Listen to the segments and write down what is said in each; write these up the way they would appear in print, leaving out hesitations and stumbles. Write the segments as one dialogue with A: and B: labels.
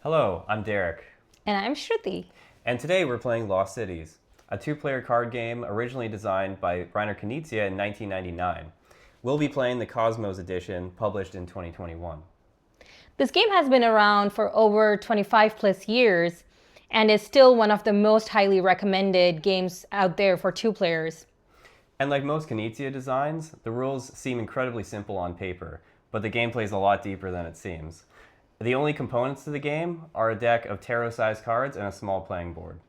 A: Hello, I'm Derek.
B: And I'm Shruti.
A: And today we're playing Lost Cities, a two-player card game originally designed by Reiner Knizia in 1999. We'll be playing the Cosmos edition, published in 2021.
B: This game has been around for over 25 plus years and is still one of the most highly recommended games out there for two players.
A: And like most Knizia designs, the rules seem incredibly simple on paper, but the gameplay is a lot deeper than it seems. The only components to the game are a deck of tarot-sized cards and a small playing board.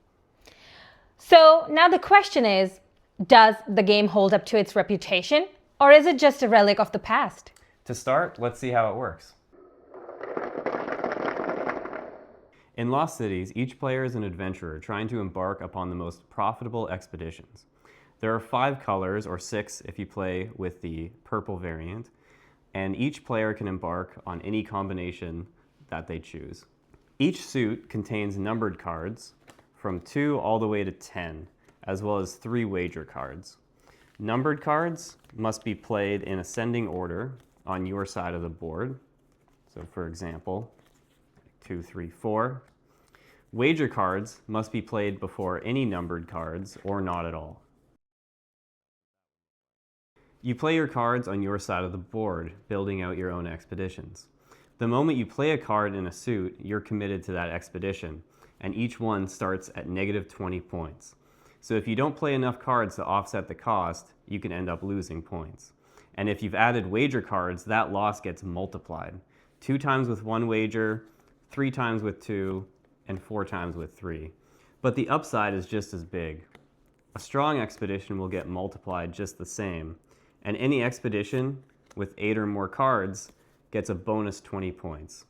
B: So now the question is, does the game hold up to its reputation, or is it just a relic of the past?
A: To start, let's see how it works. In Lost Cities, each player is an adventurer trying to embark upon the most profitable expeditions. There are 5 colors, or 6 if you play with the purple variant, and each player can embark on any combination that they choose. Each suit contains numbered cards from 2 all the way to 10, as well as 3 wager cards. Numbered cards must be played in ascending order on your side of the board. So for example, 2, 3, 4. Wager cards must be played before any numbered cards or not at all. You play your cards on your side of the board, building out your own expeditions. The moment you play a card in a suit, you're committed to that expedition, and each one starts at negative 20 points. So if you don't play enough cards to offset the cost, you can end up losing points. And if you've added wager cards, that loss gets multiplied. 2 times with 1 wager, 3 times with 2, and 4 times with 3. But the upside is just as big. A strong expedition will get multiplied just the same, and any expedition with 8 or more cards gets a bonus 20 points.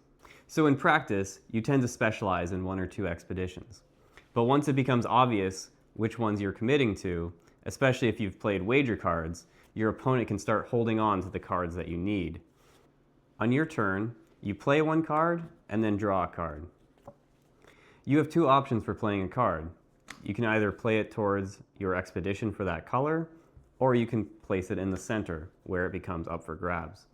A: So in practice, you tend to specialize in 1 or 2 expeditions. But once it becomes obvious which ones you're committing to, especially if you've played wager cards, your opponent can start holding on to the cards that you need. On your turn, you play 1 card and then draw a card. You have 2 options for playing a card. You can either play it towards your expedition for that color, or you can place it in the center where it becomes up for grabs.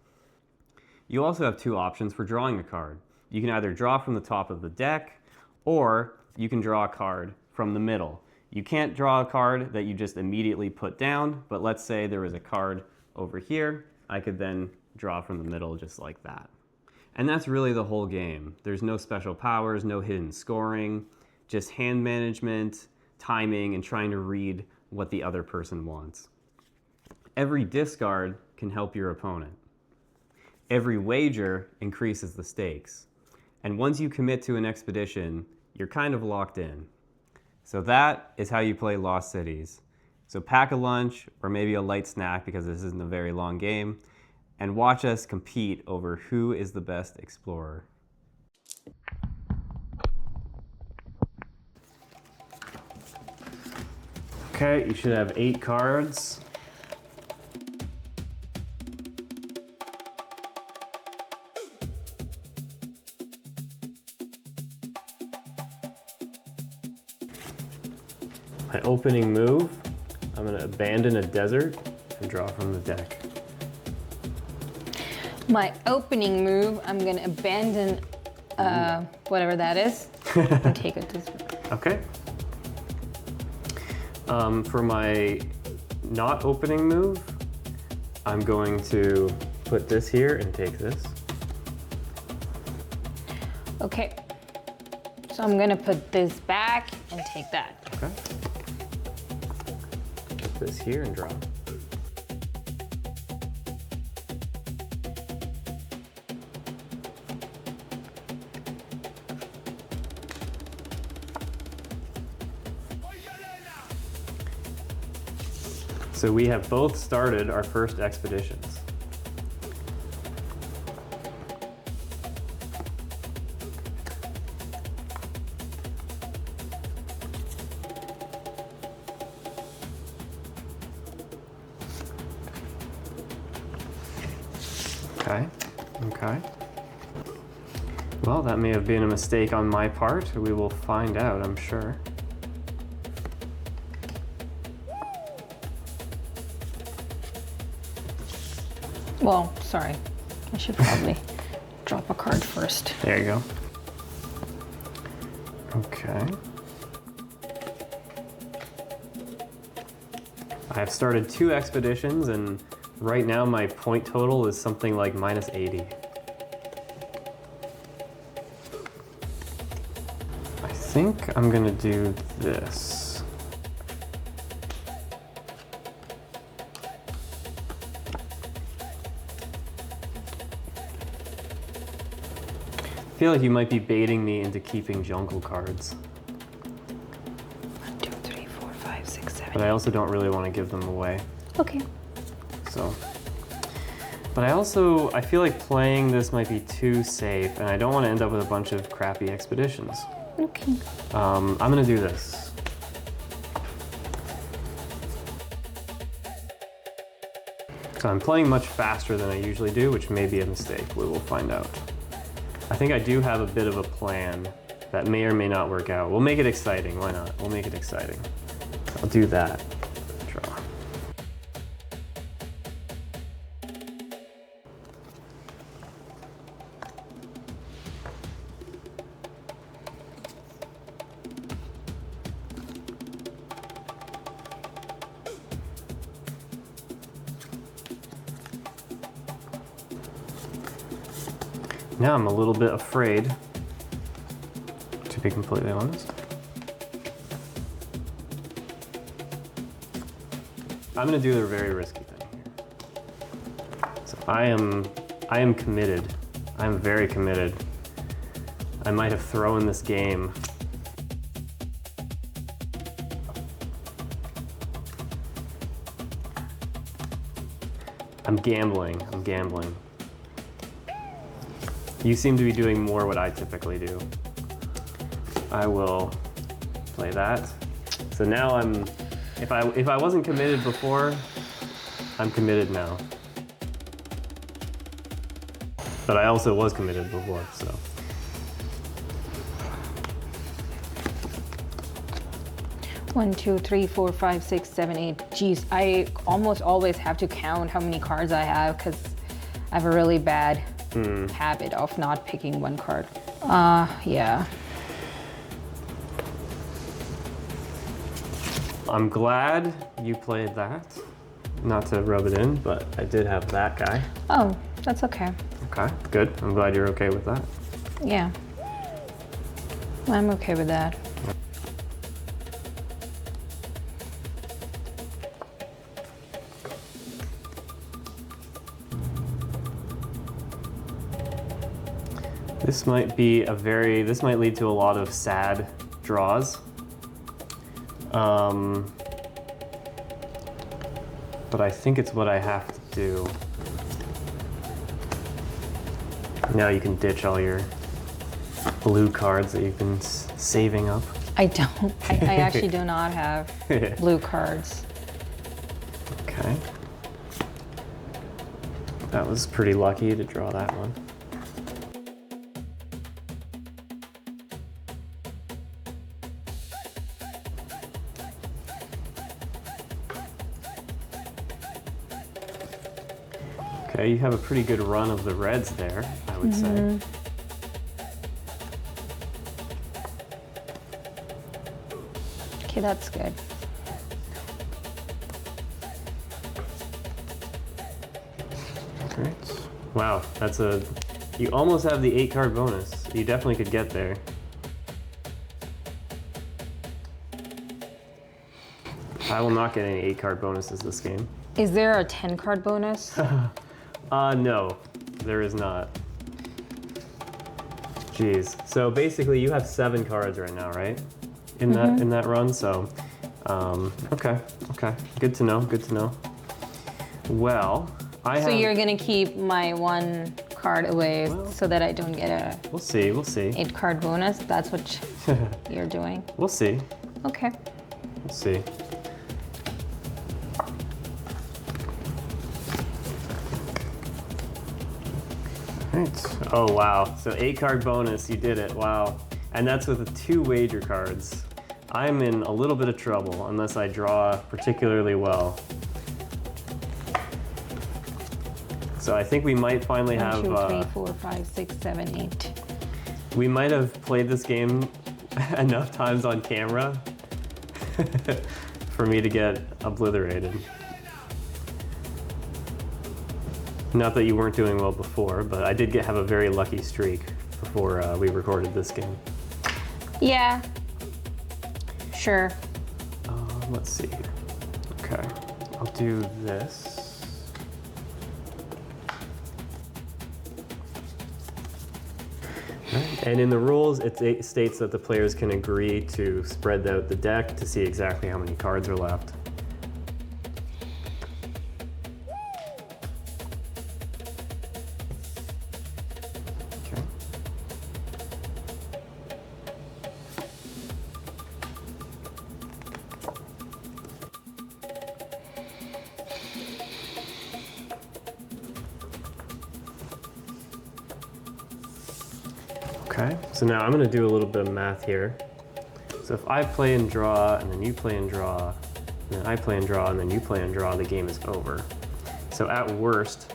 A: You also have 2 options for drawing a card. You can either draw from the top of the deck, or you can draw a card from the middle. You can't draw a card that you just immediately put down, but let's say there was a card over here. I could then draw from the middle just like that. And that's really the whole game. There's no special powers, no hidden scoring, just hand management, timing, and trying to read what the other person wants. Every discard can help your opponent. Every wager increases the stakes. And once you commit to an expedition, you're kind of locked in. So that is how you play Lost Cities. So pack a lunch or maybe a light snack, because this isn't a very long game, and watch us compete over who is the best explorer. Okay, you should have 8 cards. My opening move, I'm going to abandon a desert and draw from the deck.
B: My opening move, I'm going to abandon whatever that is and take it this way.
A: Okay. For my not opening move, I'm going to put this here and take this.
B: Okay. So I'm going to put this back and take that.
A: Okay. Put this here and draw. So we have both started our first expeditions. Okay. Well, that may have been a mistake on my part. We will find out, I'm sure.
B: Well, sorry. I should probably drop a card first.
A: There you go. Okay. I've started 2 expeditions, and right now my point total is something like minus 80. I think I'm gonna do this. I feel like you might be baiting me into keeping jungle cards.
B: 1, 2, 3, 4, 5, 6, 7.
A: But I also don't really want to give them away.
B: Okay.
A: So, but I feel like playing this might be too safe, and I don't want to end up with a bunch of crappy expeditions.
B: Okay.
A: I'm gonna do this. So I'm playing much faster than I usually do, which may be a mistake. We will find out. I think I do have a bit of a plan that may or may not work out. We'll make it exciting. Why not? We'll make it exciting. I'll do that. Draw. Now I'm a little bit afraid, to be completely honest. I'm gonna do the very risky thing here. So I am committed. I'm very committed. I might have thrown this game. I'm gambling. You seem to be doing more what I typically do. I will play that. So now if I wasn't committed before, I'm committed now. But I also was committed before, so.
B: One, 2, 3, 4, 5, 6, 7, 8. Geez, I almost always have to count how many cards I have because I have a really bad habit of not picking one card. Yeah.
A: I'm glad you played that. Not to rub it in, but I did have that guy.
B: Oh, that's okay.
A: Okay, good. I'm glad you're okay with that.
B: Yeah. I'm okay with that.
A: This might lead to a lot of sad draws. But I think it's what I have to do. Now you can ditch all your blue cards that you've been saving up.
B: I don't. I actually do not have blue cards.
A: Okay. That was pretty lucky to draw that one. Okay, you have a pretty good run of the reds there, I would say.
B: Okay, that's good.
A: Great. Wow, you almost have the 8-card bonus. You definitely could get there. I will not get any 8-card bonuses this game.
B: Is there a 10-card bonus?
A: No, there is not. Jeez. So basically you have 7 cards right now, right? In that run, so okay. Good to know. Well,
B: So you're gonna keep my 1 card away so that I don't get a
A: We'll see.
B: 8-card bonus. That's what you're doing.
A: We'll see.
B: Okay.
A: We'll see. Right. Oh wow. So 8-card bonus, you did it. Wow. And that's with the 2 wager cards. I'm in a little bit of trouble unless I draw particularly well. So I think we might finally have
B: 1, 2, 3, 4, 5, 6, 7, 8.
A: we might have played this game enough times on camera for me to get obliterated. Not that you weren't doing well before, but I did have a very lucky streak before we recorded this game.
B: Yeah. Sure.
A: Let's see. Okay, I'll do this. And in the rules, it states that the players can agree to spread out the deck to see exactly how many cards are left. Okay. Okay, so now I'm going to do a little bit of math here. So if I play and draw, and then you play and draw, and then I play and draw, and then you play and draw, the game is over. So at worst,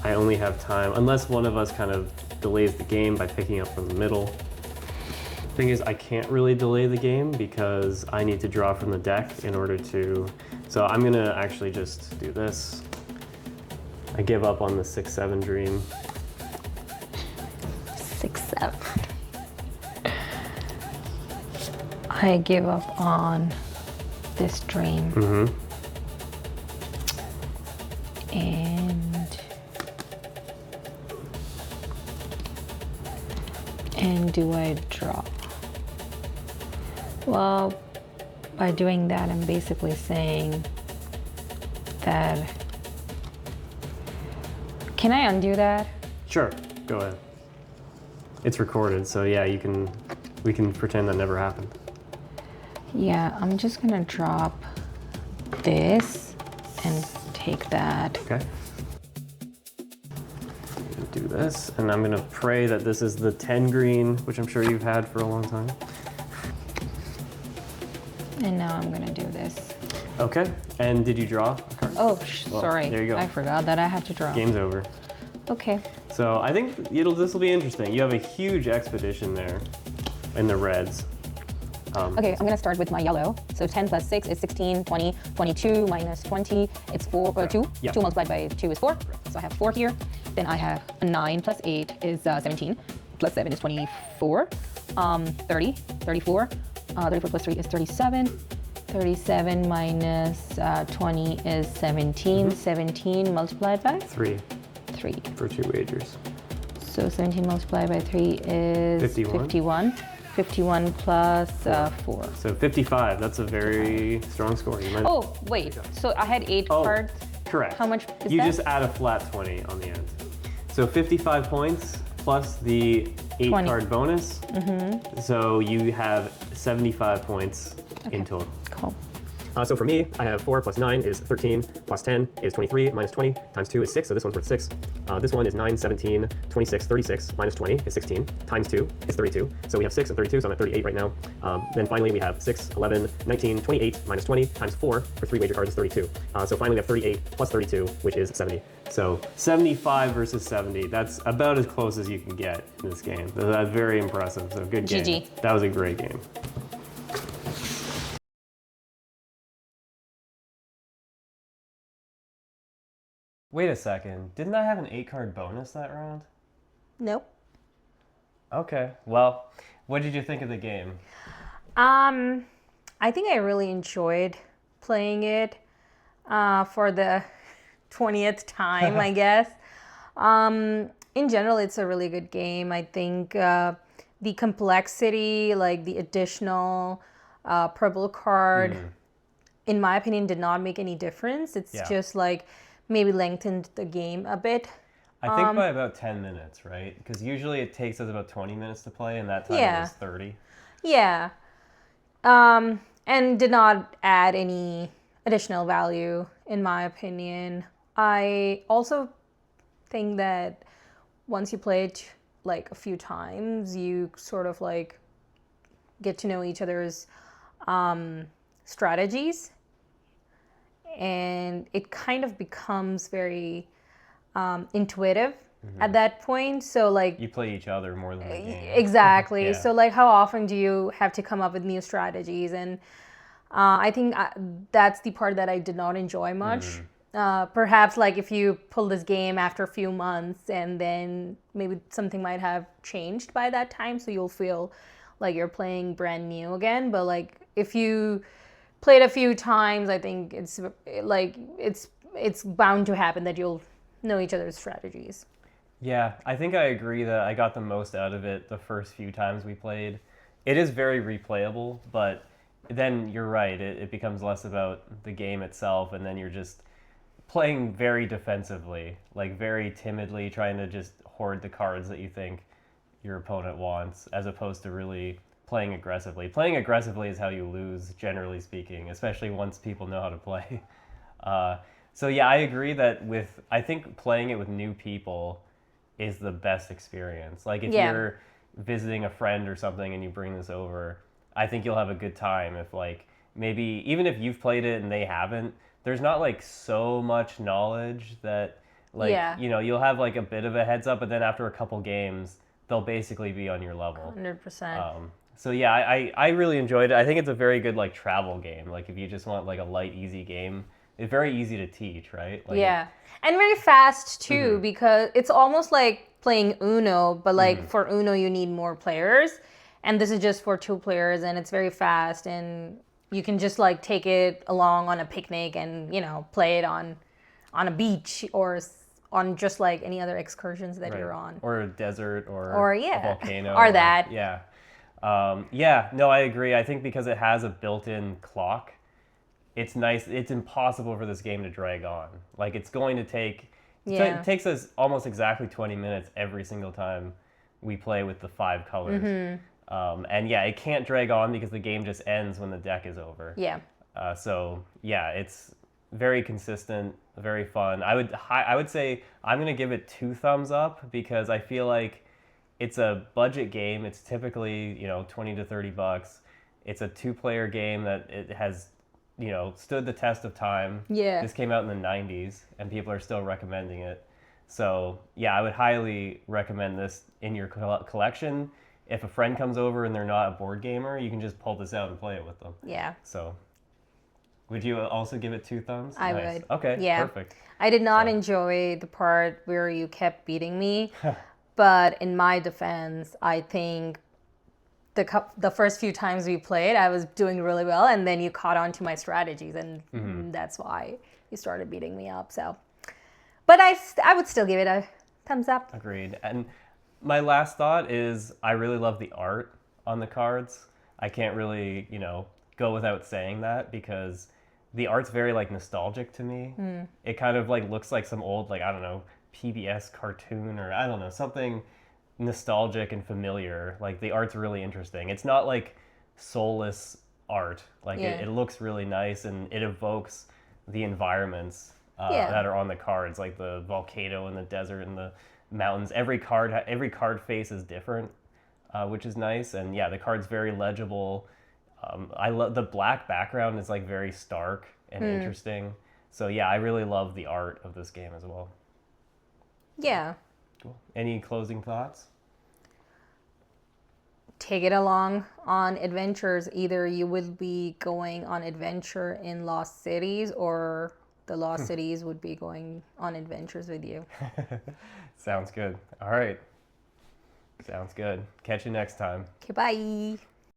A: I only have time, unless one of us kind of delays the game by picking up from the middle. Thing is, I can't really delay the game because I need to draw from the deck in order to, so I'm going to actually just do this. I give up on the 6-7 dream.
B: 6-7. I give up on this dream.
A: Mm-hmm.
B: And do I draw? Well, by doing that, I'm basically saying that. Can I undo that?
A: Sure, go ahead. It's recorded, so yeah, we can pretend that never happened.
B: Yeah, I'm just gonna drop this and take that.
A: Okay. Do this, and I'm gonna pray that this is the 10 green, which I'm sure you've had for a long time.
B: And now I'm gonna do this.
A: Okay, and did you draw a card?
B: Oh,
A: Well,
B: sorry.
A: there you go.
B: I forgot that I have to draw.
A: Game's over.
B: Okay.
A: So I think this will be interesting. You have a huge expedition there in the reds.
B: Okay, I'm gonna start with my yellow. So 10 plus 6 is 16, 20, 22 minus 20, it's 2.
A: Yeah.
B: 2 multiplied by 2 is 4. So I have 4 here. Then I have a 9 plus 8 is 17, plus 7 is 24, 30, 34, 34 plus 3 is 37, 37 minus 20 is 17, 17 multiplied by
A: 3
B: 3.
A: for 2 wagers.
B: So 17 multiplied by 3 is
A: 51.
B: 51 plus 4.
A: So 55, that's a very strong score. You might,
B: Oh, wait. So I had 8 cards.
A: Correct.
B: How much is
A: you
B: that?
A: just add a flat 20 on the end. So 55 points plus the 8
B: 20.
A: card bonus.
B: Mm-hmm.
A: So you have 75 points in total.
B: Cool.
A: So for me, I have 4 plus 9 is 13, plus 10 is 23, minus 20, times 2 is 6, so this one's worth 6. This one is 9, 17, 26, 36, minus 20 is 16, times 2 is 32. So we have 6 and 32, so I'm at 38 right now. Then finally we have 6, 11, 19, 28, minus 20, times 4 for 3 wager cards is 32. So finally we have 38 plus 32, which is 70. So 75 versus 70, that's about as close as you can get in this game. That's very impressive, so good game.
B: GG.
A: That was a great game. Wait a second, didn't I have an 8 card bonus that round?
B: Nope.
A: Okay, well, what did you think of the game?
B: I think I really enjoyed playing it for the 20th time, I guess. In general, it's a really good game. I think the complexity, like the additional purple card, in my opinion, did not make any difference. It's just like maybe lengthened the game a bit.
A: I think by about 10 minutes, right? Because usually it takes us about 20 minutes to play, and that time it was 30.
B: Yeah. And did not add any additional value, in my opinion. I also think that once you play it like a few times, you sort of like get to know each other's strategies. And it kind of becomes very intuitive at that point. So like
A: You play each other more than the game.
B: exactly.
A: Yeah.
B: So like how often do you have to come up with new strategies? And I think that's the part that I did not enjoy much. Perhaps like if you pull this game after a few months and then maybe something might have changed by that time, so you'll feel like you're playing brand new again. But like if you played a few times, I think it's like it's bound to happen that you'll know each other's strategies.
A: Yeah, I think I agree that I got the most out of it the first few times we played. It is very replayable, but then you're right, it becomes less about the game itself, and then you're just playing very defensively, like very timidly, trying to just hoard the cards that you think your opponent wants, as opposed to really playing aggressively. Playing aggressively is how you lose, generally speaking, especially once people know how to play. So yeah, I agree that I think playing it with new people is the best experience. Like if
B: Yeah.
A: you're visiting a friend or something and you bring this over, I think you'll have a good time. If like maybe even if you've played it and they haven't, there's not like so much knowledge that like
B: Yeah.
A: you'll have like a bit of a heads up, but then after a couple games, they'll basically be on your level.
B: 100%.
A: So yeah, I really enjoyed it. I think it's a very good like travel game. Like if you just want like a light, easy game, it's very easy to teach, right? Like,
B: Yeah. And very fast too, because it's almost like playing Uno, but like for Uno you need more players. And this is just for 2 players, and it's very fast, and you can just like take it along on a picnic and, play it on a beach or on just like any other excursions that
A: right.
B: you're on.
A: Or a desert
B: Or,
A: a
B: yeah.
A: volcano.
B: Or that.
A: Yeah. Yeah, no, I agree. I think because it has a built-in clock, it's nice. It's impossible for this game to drag on. Like it's going to take.
B: Yeah.
A: It takes us almost exactly 20 minutes every single time we play with the 5 colors. And yeah, it can't drag on because the game just ends when the deck is over.
B: Yeah.
A: So yeah, it's very consistent, very fun. I would say I'm gonna give it 2 thumbs up because I feel like it's a budget game. It's typically 20 to 30 bucks. It's a 2-player game that it has stood the test of time.
B: Yeah.
A: This came out in the 90s and people are still recommending it. So yeah, I would highly recommend this in your collection. If a friend comes over and they're not a board gamer, you can just pull this out and play it with them.
B: Yeah.
A: So would you also give it 2 thumbs?
B: I
A: Nice.
B: would.
A: Okay,
B: Yeah.
A: perfect.
B: I did not enjoy the part where you kept beating me, but in my defense, I think the first few times we played, I was doing really well, and then you caught on to my strategies, and that's why you started beating me up. So, but I would still give it a thumbs up.
A: Agreed. And my last thought is I really love the art on the cards. I can't really, go without saying that because the art's very like nostalgic to me. It kind of like looks like some old like I don't know PBS cartoon or I don't know something nostalgic and familiar. Like the art's really interesting. It's not like soulless art. Like it looks really nice and it evokes the environments that are on the cards, like the volcano and the desert and the mountains. Every card face is different, which is nice. And yeah, the card's very legible. I love the black background is like very stark and interesting. So yeah, I really love the art of this game as well.
B: Yeah.
A: Cool. Any closing thoughts?
B: Take it along on adventures. Either you will be going on adventure in Lost Cities, or the Lost Cities would be going on adventures with you.
A: Sounds good. All right. Sounds good. Catch you next time.
B: Okay, bye.